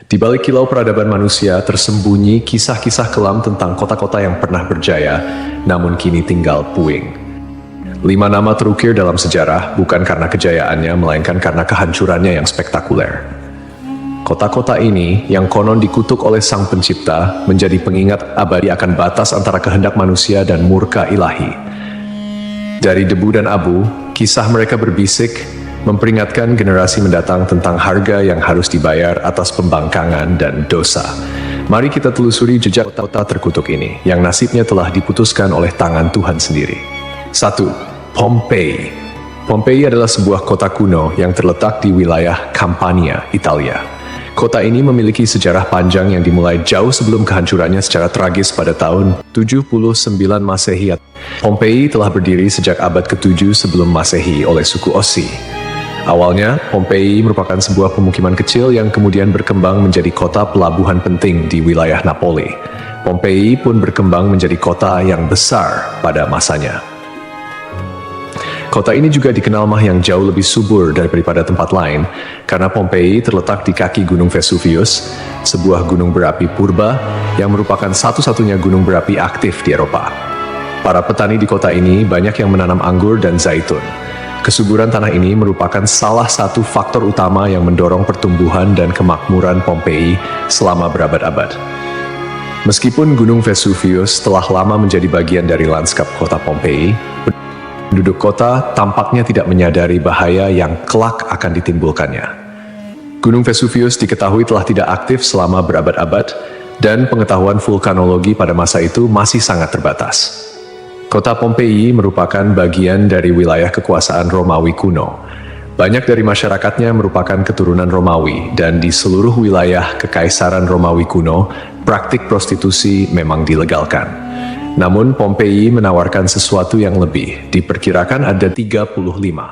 Di balik kilau peradaban manusia tersembunyi kisah-kisah kelam tentang kota-kota yang pernah berjaya, namun kini tinggal puing. 5 nama terukir dalam sejarah bukan karena kejayaannya, melainkan karena kehancurannya yang spektakuler. Kota-kota ini, yang konon dikutuk oleh Sang Pencipta, menjadi pengingat abadi akan batas antara kehendak manusia dan murka ilahi. Dari debu dan abu, kisah mereka berbisik, memperingatkan generasi mendatang tentang harga yang harus dibayar atas pembangkangan dan dosa. Mari kita telusuri jejak kota terkutuk ini, yang nasibnya telah diputuskan oleh tangan Tuhan sendiri. 1. Pompei. Pompei adalah sebuah kota kuno yang terletak di wilayah Campania, Italia. Kota ini memiliki sejarah panjang yang dimulai jauh sebelum kehancurannya secara tragis pada tahun 79 Masehi. Pompei telah berdiri sejak abad ke-7 sebelum Masehi oleh suku Ossi. Awalnya, Pompei merupakan sebuah pemukiman kecil yang kemudian berkembang menjadi kota pelabuhan penting di wilayah Napoli. Pompei pun berkembang menjadi kota yang besar pada masanya. Kota ini juga dikenal yang jauh lebih subur daripada tempat lain, karena Pompei terletak di kaki Gunung Vesuvius, sebuah gunung berapi purba yang merupakan satu-satunya gunung berapi aktif di Eropa. Para petani di kota ini banyak yang menanam anggur dan zaitun. Kesuburan tanah ini merupakan salah satu faktor utama yang mendorong pertumbuhan dan kemakmuran Pompei selama berabad-abad. Meskipun Gunung Vesuvius telah lama menjadi bagian dari lanskap kota Pompei, penduduk kota tampaknya tidak menyadari bahaya yang kelak akan ditimbulkannya. Gunung Vesuvius diketahui telah tidak aktif selama berabad-abad, dan pengetahuan vulkanologi pada masa itu masih sangat terbatas. Kota Pompei merupakan bagian dari wilayah kekuasaan Romawi kuno. Banyak dari masyarakatnya merupakan keturunan Romawi, dan di seluruh wilayah Kekaisaran Romawi kuno, praktik prostitusi memang dilegalkan. Namun Pompei menawarkan sesuatu yang lebih. Diperkirakan ada 35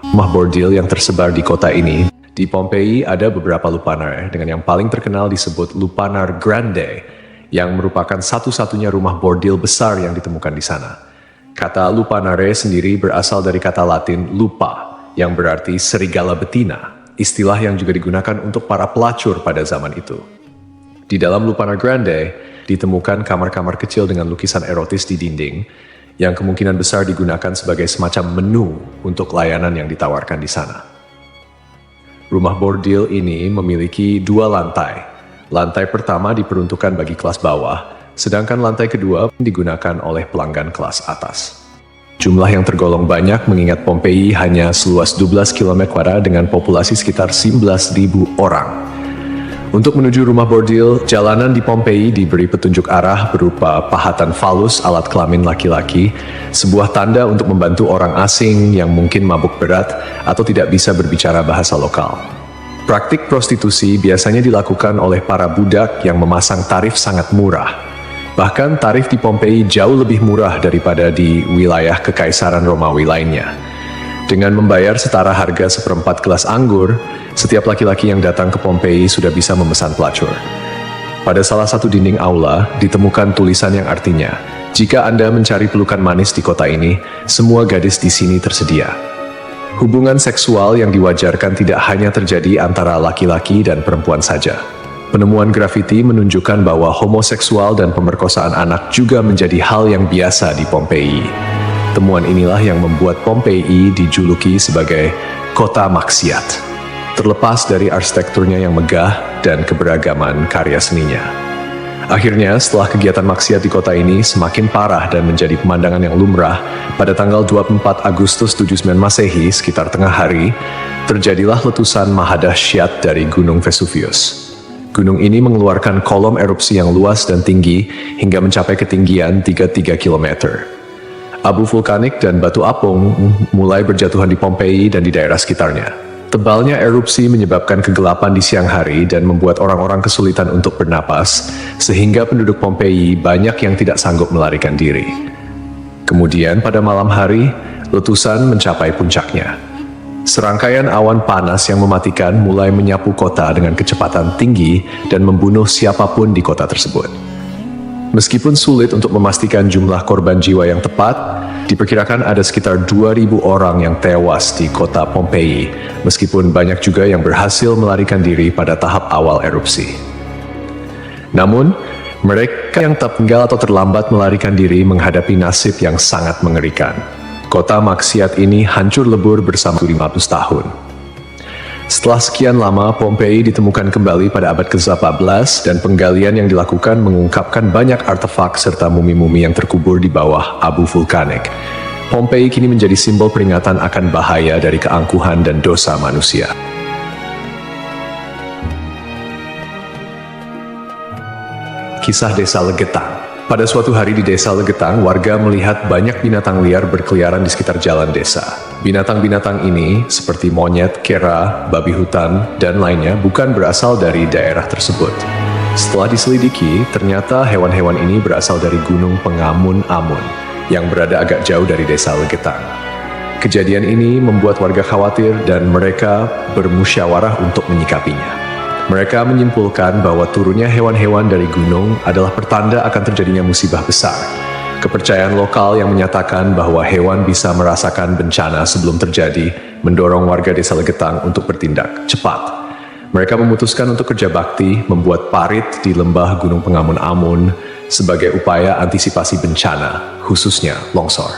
rumah bordil yang tersebar di kota ini. Di Pompei ada beberapa lupanar, dengan yang paling terkenal disebut Lupanar Grande, yang merupakan satu-satunya rumah bordil besar yang ditemukan di sana. Kata lupanare sendiri berasal dari kata Latin lupa, yang berarti serigala betina, istilah yang juga digunakan untuk para pelacur pada zaman itu. Di dalam Lupanar Grande, ditemukan kamar-kamar kecil dengan lukisan erotis di dinding, yang kemungkinan besar digunakan sebagai semacam menu untuk layanan yang ditawarkan di sana. Rumah bordil ini memiliki 2 lantai. Lantai pertama diperuntukkan bagi kelas bawah, sedangkan lantai kedua digunakan oleh pelanggan kelas atas. Jumlah yang tergolong banyak mengingat Pompei hanya seluas 12 km² dengan populasi sekitar 11.000 orang. Untuk menuju rumah bordil, jalanan di Pompei diberi petunjuk arah berupa pahatan falus alat kelamin laki-laki, sebuah tanda untuk membantu orang asing yang mungkin mabuk berat atau tidak bisa berbicara bahasa lokal. Praktik prostitusi biasanya dilakukan oleh para budak yang memasang tarif sangat murah. Bahkan tarif di Pompei jauh lebih murah daripada di wilayah Kekaisaran Romawi lainnya. Dengan membayar setara harga seperempat gelas anggur, setiap laki-laki yang datang ke Pompei sudah bisa memesan pelacur. Pada salah satu dinding aula, ditemukan tulisan yang artinya, "Jika Anda mencari pelukan manis di kota ini, semua gadis di sini tersedia." Hubungan seksual yang diwajarkan tidak hanya terjadi antara laki-laki dan perempuan saja. Penemuan grafiti menunjukkan bahwa homoseksual dan pemerkosaan anak juga menjadi hal yang biasa di Pompei. Temuan inilah yang membuat Pompei dijuluki sebagai kota maksiat, terlepas dari arsitekturnya yang megah dan keberagaman karya seninya. Akhirnya, setelah kegiatan maksiat di kota ini semakin parah dan menjadi pemandangan yang lumrah, pada tanggal 24 Agustus 79 Masehi, sekitar tengah hari, terjadilah letusan mahadahsyat dari Gunung Vesuvius. Gunung ini mengeluarkan kolom erupsi yang luas dan tinggi hingga mencapai ketinggian 33 km. Abu vulkanik dan batu apung mulai berjatuhan di Pompei dan di daerah sekitarnya. Tebalnya erupsi menyebabkan kegelapan di siang hari dan membuat orang-orang kesulitan untuk bernapas, sehingga penduduk Pompei banyak yang tidak sanggup melarikan diri. Kemudian pada malam hari, letusan mencapai puncaknya. Serangkaian awan panas yang mematikan mulai menyapu kota dengan kecepatan tinggi dan membunuh siapapun di kota tersebut. Meskipun sulit untuk memastikan jumlah korban jiwa yang tepat, diperkirakan ada sekitar 2.000 orang yang tewas di kota Pompei, meskipun banyak juga yang berhasil melarikan diri pada tahap awal erupsi. Namun, mereka yang tertinggal atau terlambat melarikan diri menghadapi nasib yang sangat mengerikan. Kota maksiat ini hancur lebur bersama 500 tahun. Setelah sekian lama, Pompei ditemukan kembali pada abad ke-14 dan penggalian yang dilakukan mengungkapkan banyak artefak serta mumi-mumi yang terkubur di bawah abu vulkanik. Pompei kini menjadi simbol peringatan akan bahaya dari keangkuhan dan dosa manusia. Kisah Desa Legetang. Pada suatu hari di Desa Legetang, warga melihat banyak binatang liar berkeliaran di sekitar jalan desa. Binatang-binatang ini, seperti monyet, kera, babi hutan, dan lainnya, bukan berasal dari daerah tersebut. Setelah diselidiki, ternyata hewan-hewan ini berasal dari Gunung Pengamun-Amun, yang berada agak jauh dari Desa Legetang. Kejadian ini membuat warga khawatir dan mereka bermusyawarah untuk menyikapinya. Mereka menyimpulkan bahwa turunnya hewan-hewan dari gunung adalah pertanda akan terjadinya musibah besar. Kepercayaan lokal yang menyatakan bahwa hewan bisa merasakan bencana sebelum terjadi mendorong warga Desa Legetang untuk bertindak cepat. Mereka memutuskan untuk kerja bakti membuat parit di lembah Gunung Pengamun-Amun sebagai upaya antisipasi bencana, khususnya longsor.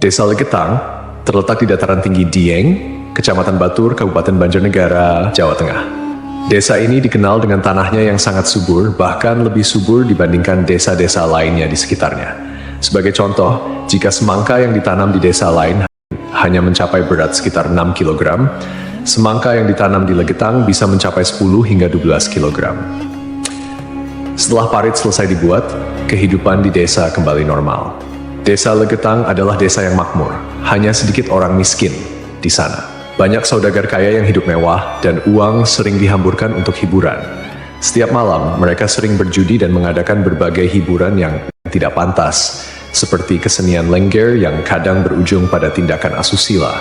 Desa Legetang terletak di dataran tinggi Dieng, Kecamatan Batur, Kabupaten Banjarnegara, Jawa Tengah. Desa ini dikenal dengan tanahnya yang sangat subur, bahkan lebih subur dibandingkan desa-desa lainnya di sekitarnya. Sebagai contoh, jika semangka yang ditanam di desa lain hanya mencapai berat sekitar 6 kg, semangka yang ditanam di Legetang bisa mencapai 10 hingga 12 kg. Setelah parit selesai dibuat, kehidupan di desa kembali normal. Desa Legetang adalah desa yang makmur, hanya sedikit orang miskin di sana. Banyak saudagar kaya yang hidup mewah dan uang sering dihamburkan untuk hiburan. Setiap malam, mereka sering berjudi dan mengadakan berbagai hiburan yang tidak pantas, seperti kesenian lengger yang kadang berujung pada tindakan asusila.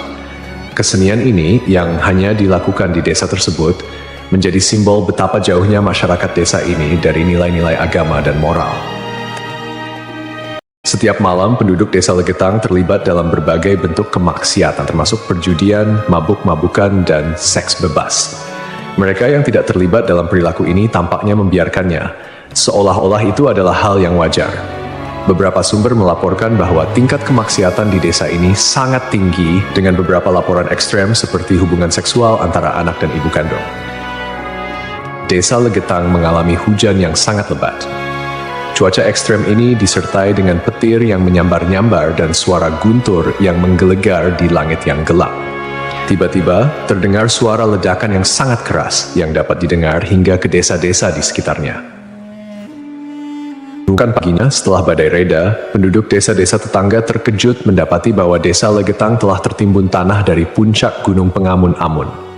Kesenian ini yang hanya dilakukan di desa tersebut menjadi simbol betapa jauhnya masyarakat desa ini dari nilai-nilai agama dan moral. Setiap malam, penduduk Desa Legetang terlibat dalam berbagai bentuk kemaksiatan, termasuk perjudian, mabuk-mabukan, dan seks bebas. Mereka yang tidak terlibat dalam perilaku ini tampaknya membiarkannya, seolah-olah itu adalah hal yang wajar. Beberapa sumber melaporkan bahwa tingkat kemaksiatan di desa ini sangat tinggi, dengan beberapa laporan ekstrem seperti hubungan seksual antara anak dan ibu kandung. Desa Legetang mengalami hujan yang sangat lebat. Cuaca ekstrem ini disertai dengan petir yang menyambar-nyambar dan suara guntur yang menggelegar di langit yang gelap. Tiba-tiba, terdengar suara ledakan yang sangat keras yang dapat didengar hingga ke desa-desa di sekitarnya. Bukan paginya, setelah badai reda, penduduk desa-desa tetangga terkejut mendapati bahwa Desa Legetang telah tertimbun tanah dari puncak Gunung Pengamun-Amun.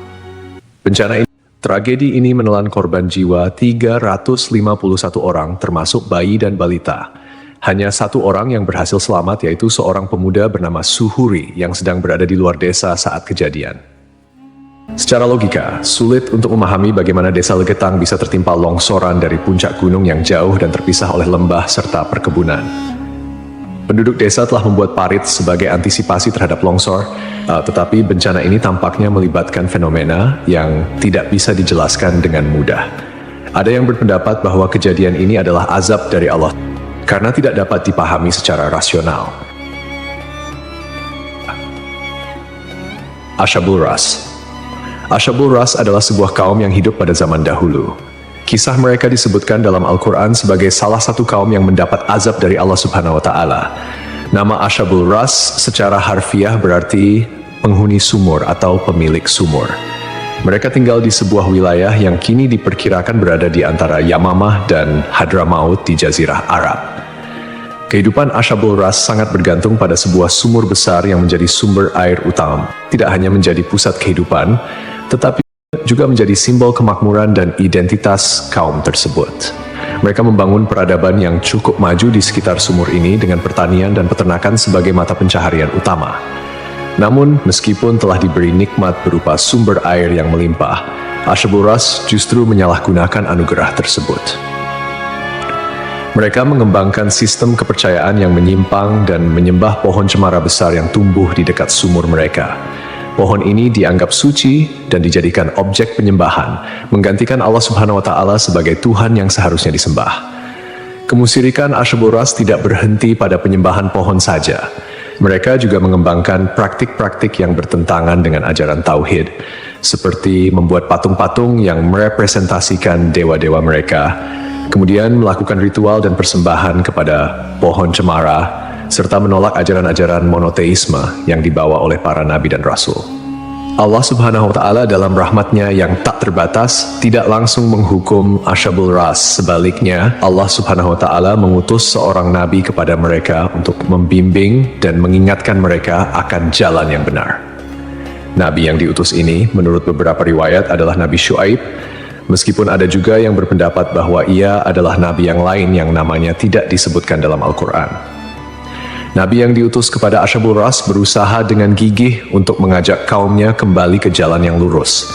Tragedi ini menelan korban jiwa 351 orang, termasuk bayi dan balita. Hanya satu orang yang berhasil selamat, yaitu seorang pemuda bernama Suhuri yang sedang berada di luar desa saat kejadian. Secara logika, sulit untuk memahami bagaimana Desa Legetang bisa tertimpa longsoran dari puncak gunung yang jauh dan terpisah oleh lembah serta perkebunan. Penduduk desa telah membuat parit sebagai antisipasi terhadap longsor, tetapi bencana ini tampaknya melibatkan fenomena yang tidak bisa dijelaskan dengan mudah. Ada yang berpendapat bahwa kejadian ini adalah azab dari Allah, karena tidak dapat dipahami secara rasional. Ashabul Ras. Ashabul Ras adalah sebuah kaum yang hidup pada zaman dahulu. Kisah mereka disebutkan dalam Al-Quran sebagai salah satu kaum yang mendapat azab dari Allah Subhanahu wa Ta'ala. Nama Ashabul Ras secara harfiah berarti penghuni sumur atau pemilik sumur. Mereka tinggal di sebuah wilayah yang kini diperkirakan berada di antara Yamamah dan Hadramaut di Jazirah Arab. Kehidupan Ashabul Ras sangat bergantung pada sebuah sumur besar yang menjadi sumber air utama. Tidak hanya menjadi pusat kehidupan, tetapi juga menjadi simbol kemakmuran dan identitas kaum tersebut. Mereka membangun peradaban yang cukup maju di sekitar sumur ini dengan pertanian dan peternakan sebagai mata pencaharian utama. Namun, meskipun telah diberi nikmat berupa sumber air yang melimpah, Ashabul Ras justru menyalahgunakan anugerah tersebut. Mereka mengembangkan sistem kepercayaan yang menyimpang dan menyembah pohon cemara besar yang tumbuh di dekat sumur mereka. Pohon ini dianggap suci dan dijadikan objek penyembahan, menggantikan Allah Subhanahu wa Ta'ala sebagai Tuhan yang seharusnya disembah. Kemusyrikan Asyabul Ras tidak berhenti pada penyembahan pohon saja. Mereka juga mengembangkan praktik-praktik yang bertentangan dengan ajaran Tauhid, seperti membuat patung-patung yang merepresentasikan dewa-dewa mereka, kemudian melakukan ritual dan persembahan kepada pohon cemara, serta menolak ajaran-ajaran monoteisme yang dibawa oleh para nabi dan rasul. Allah Subhanahu wa Ta'ala dalam rahmatnya yang tak terbatas tidak langsung menghukum Asyabul Ras. Sebaliknya, Allah Subhanahu wa Ta'ala mengutus seorang nabi kepada mereka untuk membimbing dan mengingatkan mereka akan jalan yang benar. Nabi yang diutus ini, menurut beberapa riwayat, adalah Nabi Syuaib, meskipun ada juga yang berpendapat bahwa ia adalah nabi yang lain yang namanya tidak disebutkan dalam Al-Quran. Nabi yang diutus kepada Asyabul Ras berusaha dengan gigih untuk mengajak kaumnya kembali ke jalan yang lurus.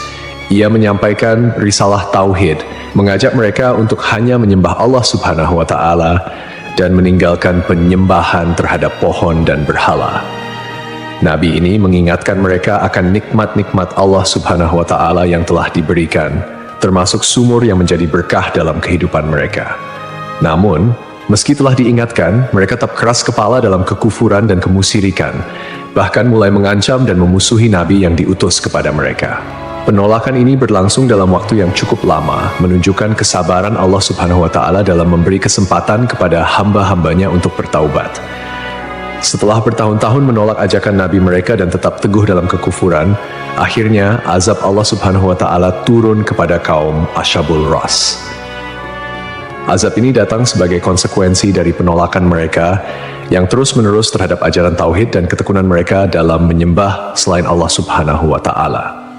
Ia menyampaikan risalah Tauhid, mengajak mereka untuk hanya menyembah Allah Subhanahu wa Ta'ala dan meninggalkan penyembahan terhadap pohon dan berhala. Nabi ini mengingatkan mereka akan nikmat-nikmat Allah Subhanahu wa Ta'ala yang telah diberikan, termasuk sumur yang menjadi berkah dalam kehidupan mereka. Namun, meski telah diingatkan, mereka tetap keras kepala dalam kekufuran dan kemusyrikan, bahkan mulai mengancam dan memusuhi Nabi yang diutus kepada mereka. Penolakan ini berlangsung dalam waktu yang cukup lama, menunjukkan kesabaran Allah Subhanahu wa Ta'ala dalam memberi kesempatan kepada hamba-hambanya untuk bertaubat. Setelah bertahun-tahun menolak ajakan Nabi mereka dan tetap teguh dalam kekufuran, akhirnya azab Allah Subhanahu wa Ta'ala turun kepada kaum Asyabul Ras. Azab ini datang sebagai konsekuensi dari penolakan mereka yang terus-menerus terhadap ajaran Tauhid dan ketekunan mereka dalam menyembah selain Allah Subhanahu wa Ta'ala.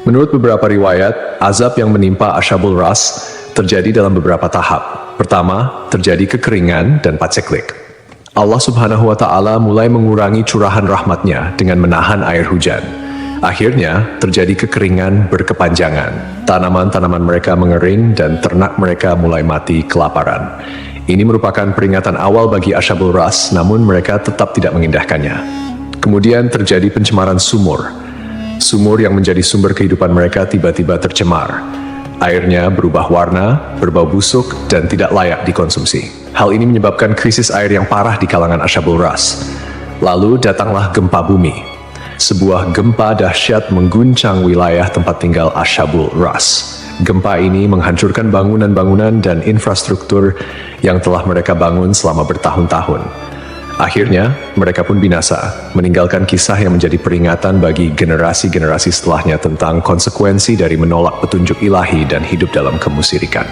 Menurut beberapa riwayat, azab yang menimpa Asyabul Ras terjadi dalam beberapa tahap. Pertama, terjadi kekeringan dan paceklik. Allah Subhanahu wa Ta'ala mulai mengurangi curahan rahmatnya dengan menahan air hujan. Akhirnya, terjadi kekeringan berkepanjangan. Tanaman-tanaman mereka mengering dan ternak mereka mulai mati kelaparan. Ini merupakan peringatan awal bagi Asyabul Ras, namun mereka tetap tidak mengindahkannya. Kemudian terjadi pencemaran sumur. Sumur yang menjadi sumber kehidupan mereka tiba-tiba tercemar. Airnya berubah warna, berbau busuk, dan tidak layak dikonsumsi. Hal ini menyebabkan krisis air yang parah di kalangan Asyabul Ras. Lalu datanglah gempa bumi. Sebuah gempa dahsyat mengguncang wilayah tempat tinggal Asyabul Ras. Gempa ini menghancurkan bangunan-bangunan dan infrastruktur yang telah mereka bangun selama bertahun-tahun. Akhirnya, mereka pun binasa, meninggalkan kisah yang menjadi peringatan bagi generasi-generasi setelahnya tentang konsekuensi dari menolak petunjuk ilahi dan hidup dalam kemusyrikan.